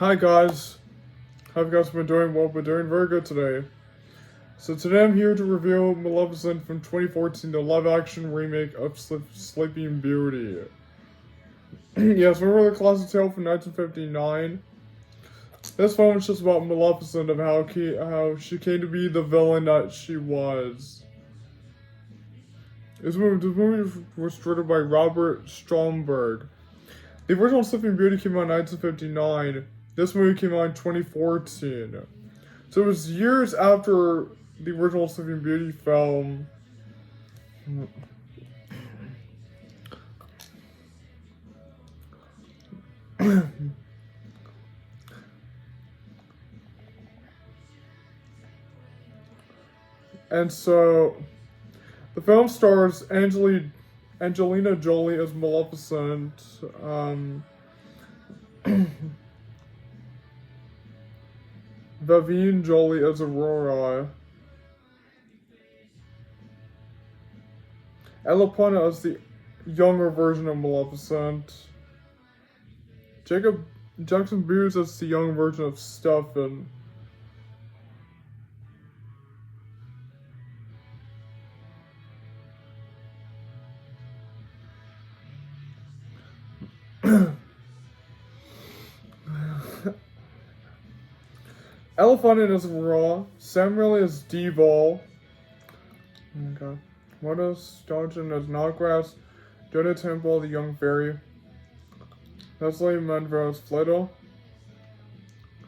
Hi guys, how have you guys been doing? Well, we're doing very good today. So today I'm here to review Maleficent from 2014, the live-action remake of Sleeping Beauty. Yes, remember the classic tale from 1959? This film is just about Maleficent, of how she came to be the villain that she was. This movie was directed by Robert Stromberg. The original Sleeping Beauty came out in 1959. This movie came out in 2014. So it was years after the original Sleeping Beauty film. And so, the film stars Angelina Jolie as Maleficent, Vivienne Jolie as Aurora, Ella Punna as the younger version of Maleficent, Jackson Beers as the young version of Stefan. Ella Punna as Aurora, Sam Riley as Deval, Mona Staunton as Snodgrass, Jonah Temple the young fairy, Leslie Manville as Flittle,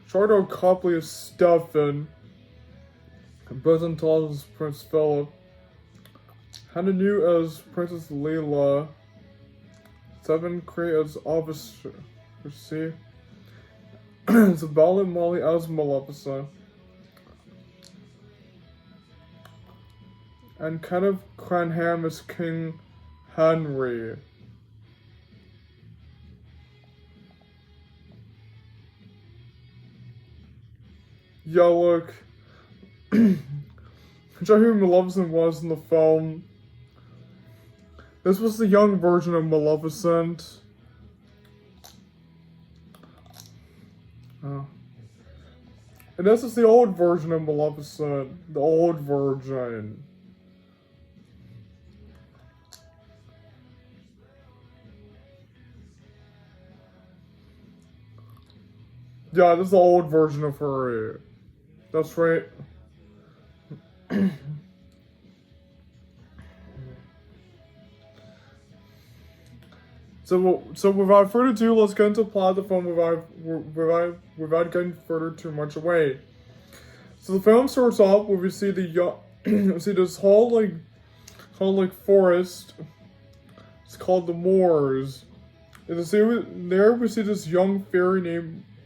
Charlotte Copley as Stefan, Brenton Tall as Prince Philip, Hannah New as Princess Leela, Seven Cree as Officer C, Isabella Molly as Maleficent, and Kenneth Cranham as King Henry. Yeah, look. Show who Maleficent was in the film. This was the young version of Maleficent. And this is the old version of Maleficent. The old version. Yeah, this is the old version of her. That's right. So without further ado, let's get into the plot of the film without getting further too much away. So the film starts off where we see we see this whole forest. It's called the Moors. And there we see this young fairy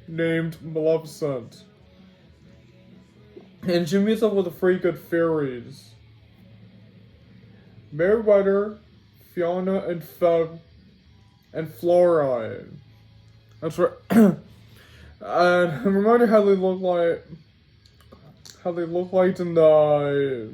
named Maleficent. And she meets up with the three good fairies: Merryweather, Fiona, and Feb, and Flora. That's right. And remind me how they look like. How they look like in the.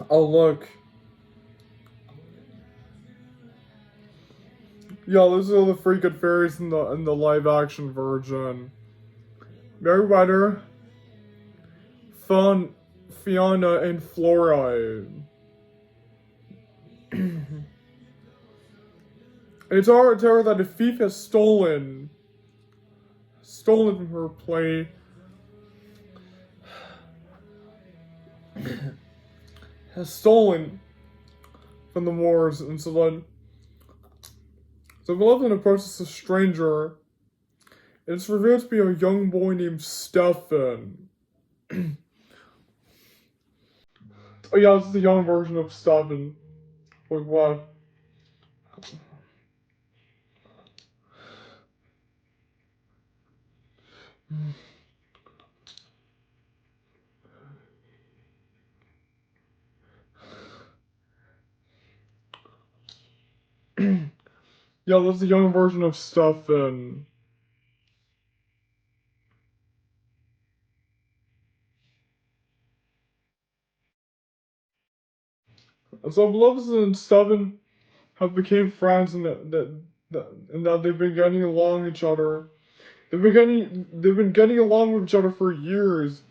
Oh look. Yeah, these are the three good fairies in the live action version. Merryweather, Fiona, and Flora. It's our terror that a thief has stolen from her play. Has stolen from the Moors, and so Maleficent approaches a stranger, and it's revealed to be a young boy named Stefan. Oh yeah, this is the young version of Stefan. Wait, what? Yeah, that's the young version of Stefan. So Maleficent and Stefan have became friends and that they've been getting along each other. They've been getting along with each other for years.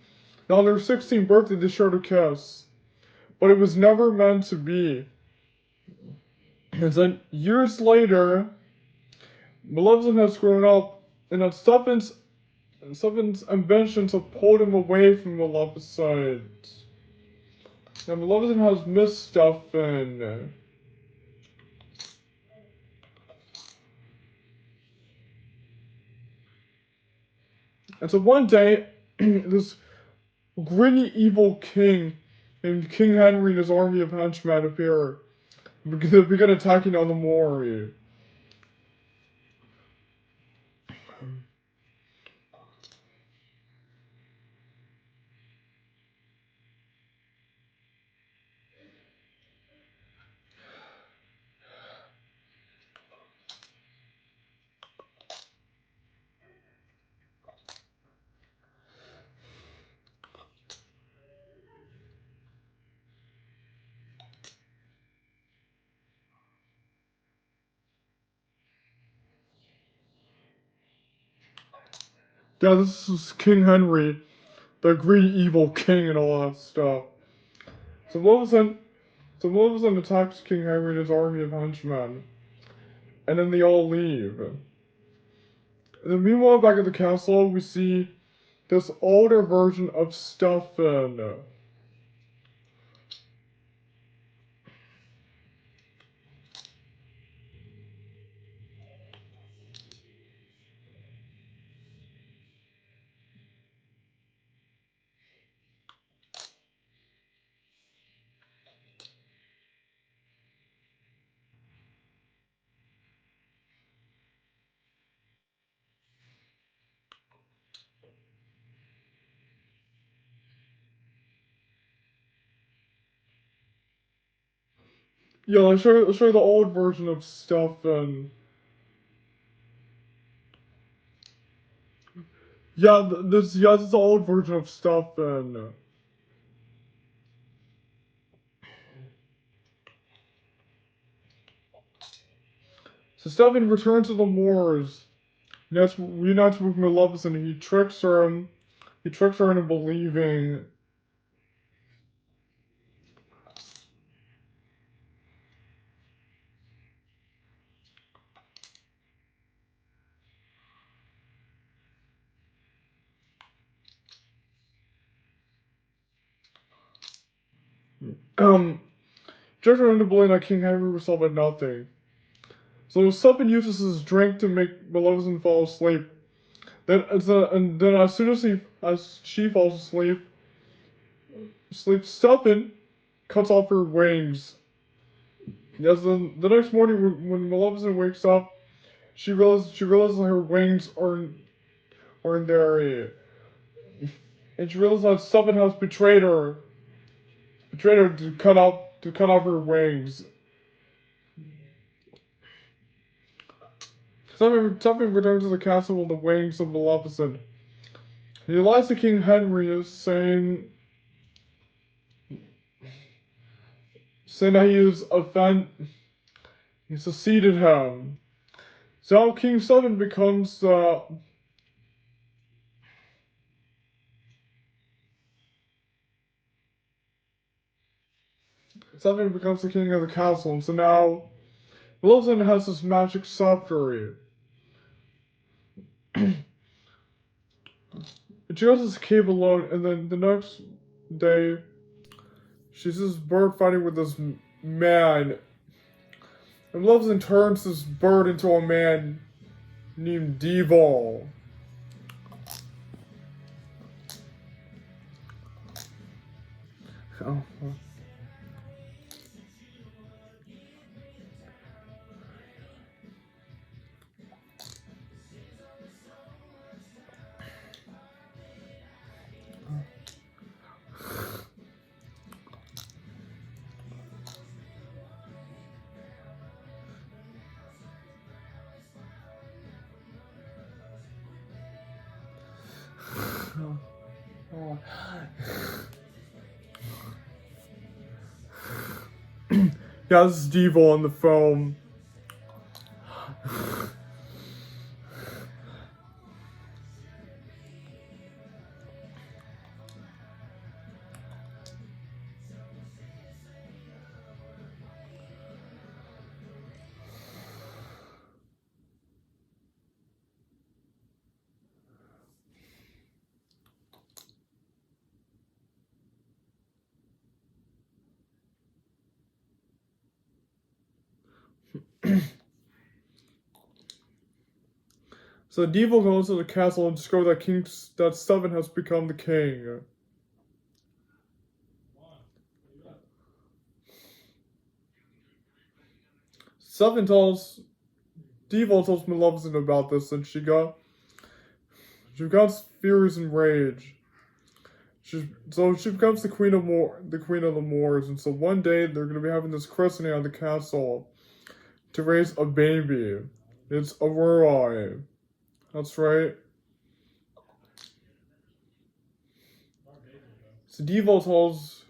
Now on their 16th birthday they shared a kiss. But it was never meant to be. And then years later, Maleficent has grown up and that Stefan's ambitions have pulled him away from Maleficent. And Maleficent has missed Stefan. And so one day, this gritty evil king named King Henry and his army of henchmen appear. They begin attacking on the Mori. Yeah, this is King Henry, the greedy evil king and all that stuff. So Maleficent, so Maleficent attacks King Henry and his army of henchmen. And then they all leave. And then meanwhile, back at the castle, we see this older version of Stefan. Yeah, I'll show you the old version of Stefan. This is the old version of Stefan. So Stefan returns to the moors. Reunites with Maleficent. He tricks her into believing. Um, tricks her into believing that King Henry was all but nothing. So Stefan uses his drink to make Maleficent fall asleep. And then as soon as she falls asleep, Stefan cuts off her wings. Yes, then the next morning when Maleficent wakes up, she realizes her wings aren't there, and she realizes that Stefan has betrayed her to cut off her wings. Stefan returns to the castle with the wings of Maleficent. He lies to King Henry, saying that he succeeded him. So King Stefan becomes the king of the castle, and so now Maleficent has this magic scepter. She goes to this cave alone, and then the next day, she sees this bird fighting with this man. And Maleficent turns this bird into a man named Devil. Oh. Oh. Yeah, this is Devil on the film. So Devil goes to the castle and discovers that Seven has become the king. Devil tells Maleficent about this, and she becomes furious and rage. So she becomes the queen of the Moors, and so one day they're gonna be having this christening on the castle to raise a baby. It's Aurora. That's right. So Devil tells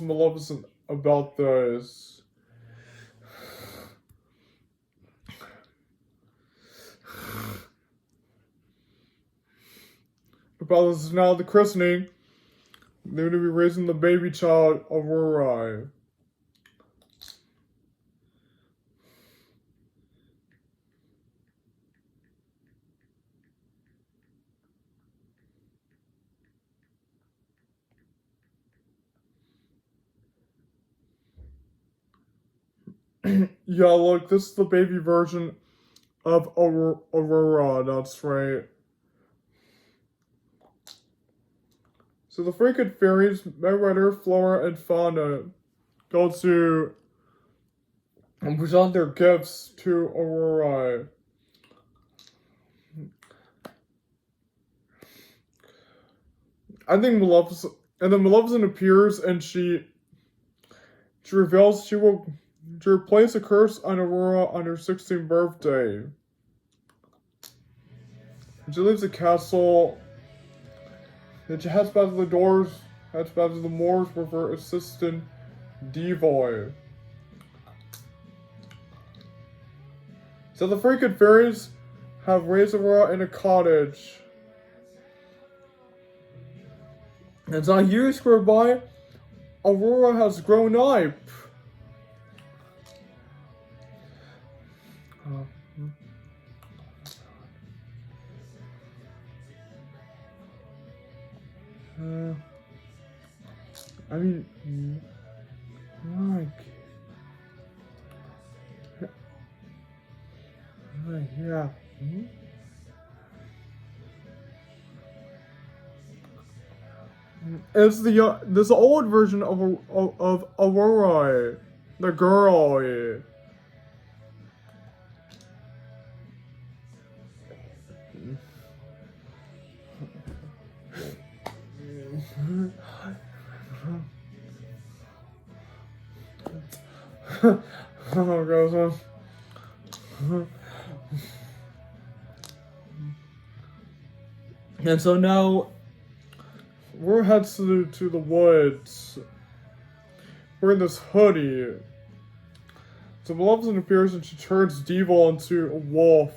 Maleficent about this. About this is now the christening. They're going to be raising the baby child, Aurora. Yeah, look, this is the baby version of Aurora, that's right. So the freaking fairies, Merriweather, Flora, and Fauna go to present their gifts to Aurora. I think Maleficent appears and she reveals she will replace a curse on Aurora on her 16th birthday. She leaves the castle. Then she heads back to the Moors with her assistant, Devoy. So the freaking fairies have raised Aurora in a cottage. And so years go by, Aurora has grown up. I mean, yeah. It's this old version of Aurora, the girl. Oh, goes on. And so now we're heads to the woods. We're in this hoodie. So Maleficent appears and she turns Devil into a wolf,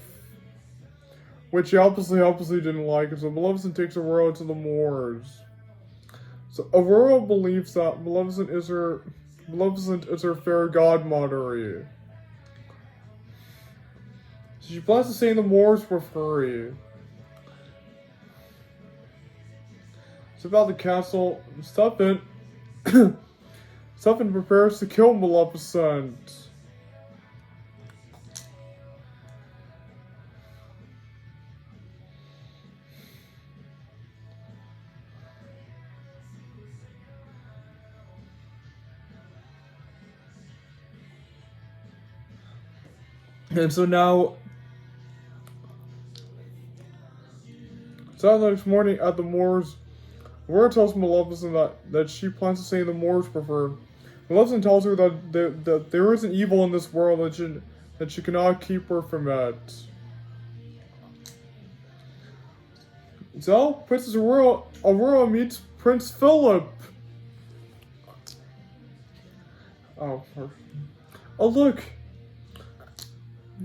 which she obviously didn't like. So Maleficent takes Aurora to the moors. So Aurora believes that Maleficent is her fairy godmother. So she plans to stay in the moors with her. It's about the castle. Stefan prepares to kill Maleficent. And so now, next morning at the moors, Aurora tells Maleficent that she plans to stay in the moors with her. Maleficent tells her that there isn't evil in this world, and she cannot keep her from it. So, Princess Aurora meets Prince Philip. Oh, oh look!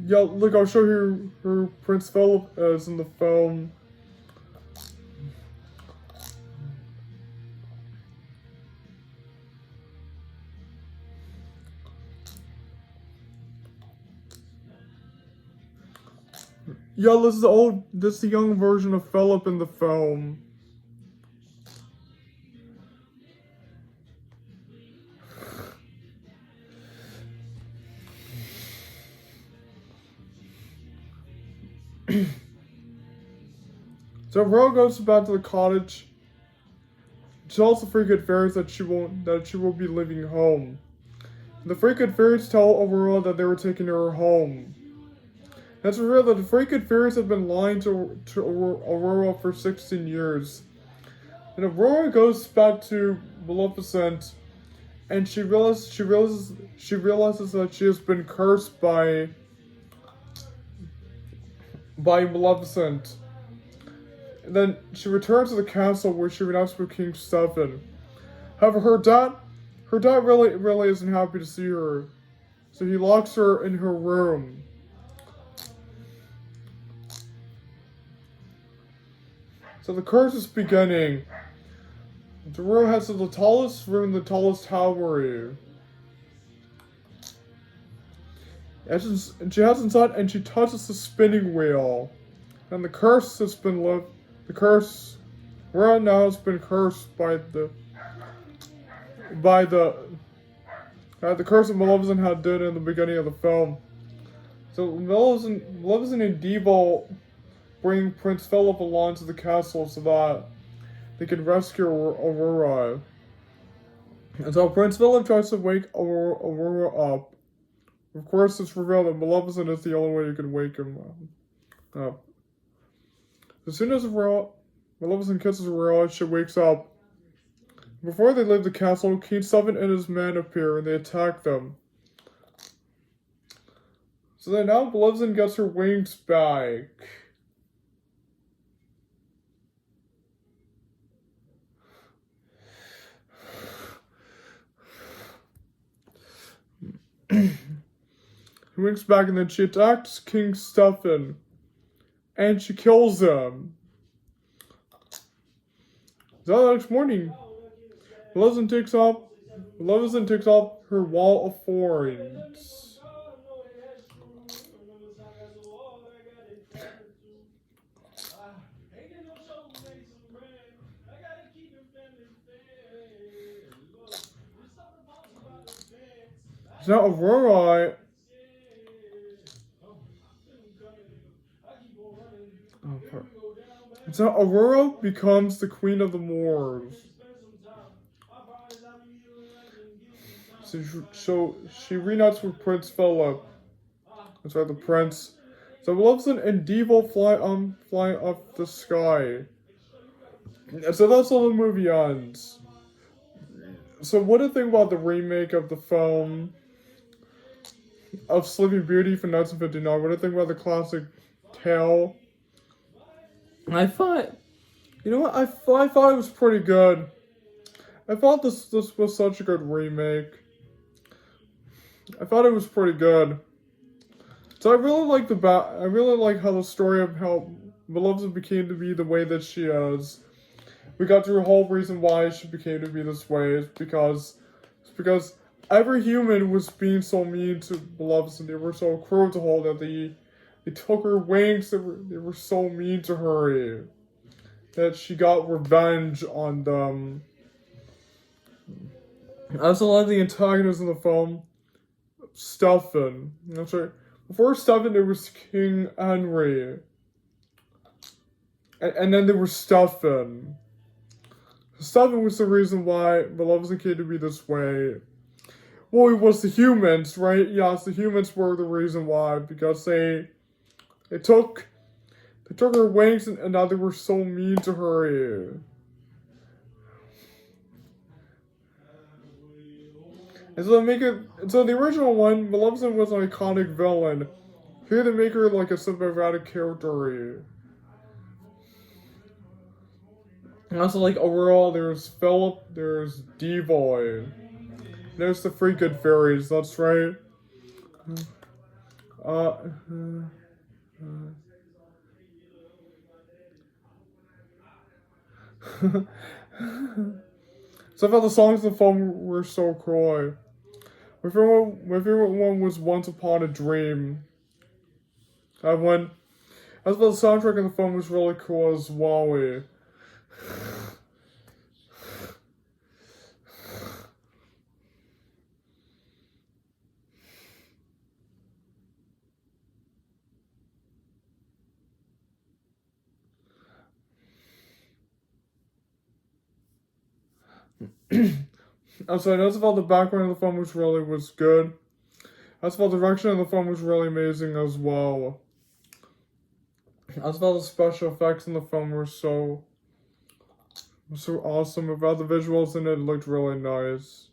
Yeah, look, I'll show you who Prince Philip is in the film. Yeah, this is the young version of Philip in the film. So Aurora goes back to the cottage. She tells the three good fairies that she will be leaving home. The three good fairies tell Aurora that they were taking her home. It's revealed that the three good fairies have been lying to Aurora for 16 years. And Aurora goes back to Maleficent, and she realizes that she has been cursed by Maleficent. And then she returns to the castle where she reunites with King Stefan. However, her dad really isn't happy to see her, so he locks her in her room. So the curse is beginning. The room has the tallest room, the tallest tower. And she has inside, and she touches the spinning wheel. And the curse has been lifted. The curse right now has been cursed by the curse that Maleficent had did in the beginning of the film. So Maleficent and Devil bring Prince Philip along to the castle so that they can rescue Aurora. And so Prince Philip tries to wake Aurora up. Of course, it's revealed that Maleficent is the only way you can wake him up. As soon as Maleficent kisses Aurora, she wakes up. Before they leave the castle, King Stefan and his men appear and they attack them. So then now Maleficent gets her wings back. Her wings back, and then she attacks King Stefan. And she kills him. So the next morning, Maleficent takes off her wall of thorns. So now Aurora. So Aurora becomes the Queen of the Moors. So she reunites with Prince Philip. That's right, the prince. So Maleficent and Devil fly up the sky. So that's how the movie ends. So what do you think about the remake of the film of Sleeping Beauty from 1959? What do you think about the classic tale? I thought it was pretty good. I thought this was such a good remake. I thought it was pretty good. So I really like how the story of how Maleficent became to be the way that she is. We got to the whole reason why she became to be this way is because every human was being so mean to Maleficent. They were so cruel to her that they took her wings. They were so mean to her that she got revenge on them. I also like the antagonist in the film, Stefan. That's right. Before Stefan, there was King Henry. And then there was Stefan. Stefan was the reason why Maleficent came to be this way. Well, it was the humans, right? Yes, the humans were the reason why, because they took her wings and now they were so mean to her. And so they make it. So the original one, Maleficent was an iconic villain. Here they make her like a sympathetic character. And also like overall, there's Philip, there's Devoy, there's the three good fairies. That's right. Uh. So I thought the songs in the film were so cool. My favorite one was Once Upon a Dream. I went. I thought the soundtrack in the film was really cool as well. Also, I noticed about the background of the film was good. I thought the direction of the film was really amazing as well. I thought the special effects in the film were so awesome. I thought the visuals in it looked really nice.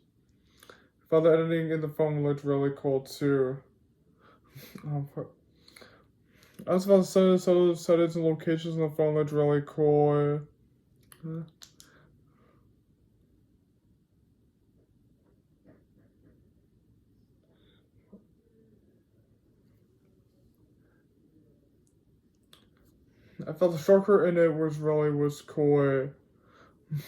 I thought the editing in the film looked really cool too. I also thought the settings and locations in the film looked really cool. I thought the structure in it was cool. I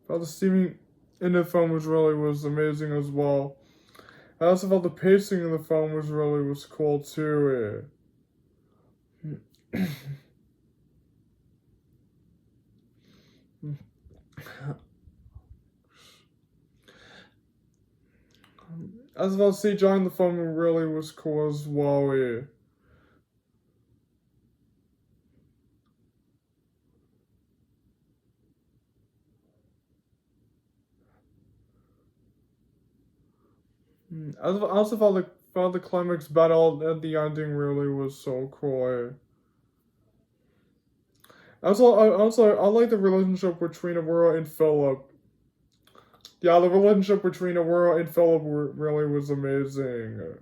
thought the steaming in the film was amazing as well. I also felt the pacing in the film was cool too. As well, CGI in the film really was cool as well. I also felt the climax battle at the ending really was so cool. I like the relationship between Aurora and Philip. Yeah, the relationship between Aurora and Philip really was amazing.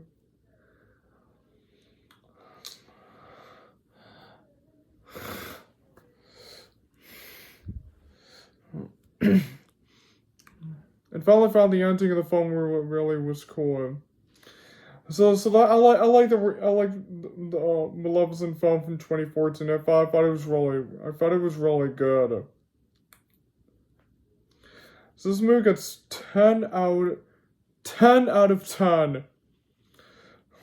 And finally found the ending of the film really was cool. So that I like the Maleficent film from 2014. I thought it was really good. So this movie gets 10 out of 10.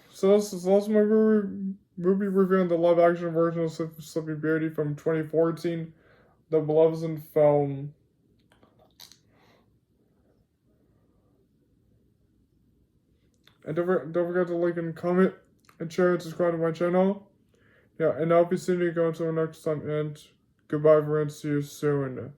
So that's my movie reviewing the live action version of Sleeping Beauty from 2014, the Maleficent film. And don't forget to like and comment and share and subscribe to my channel. Yeah, and I'll be seeing you guys until next time, and goodbye, friends. See you soon.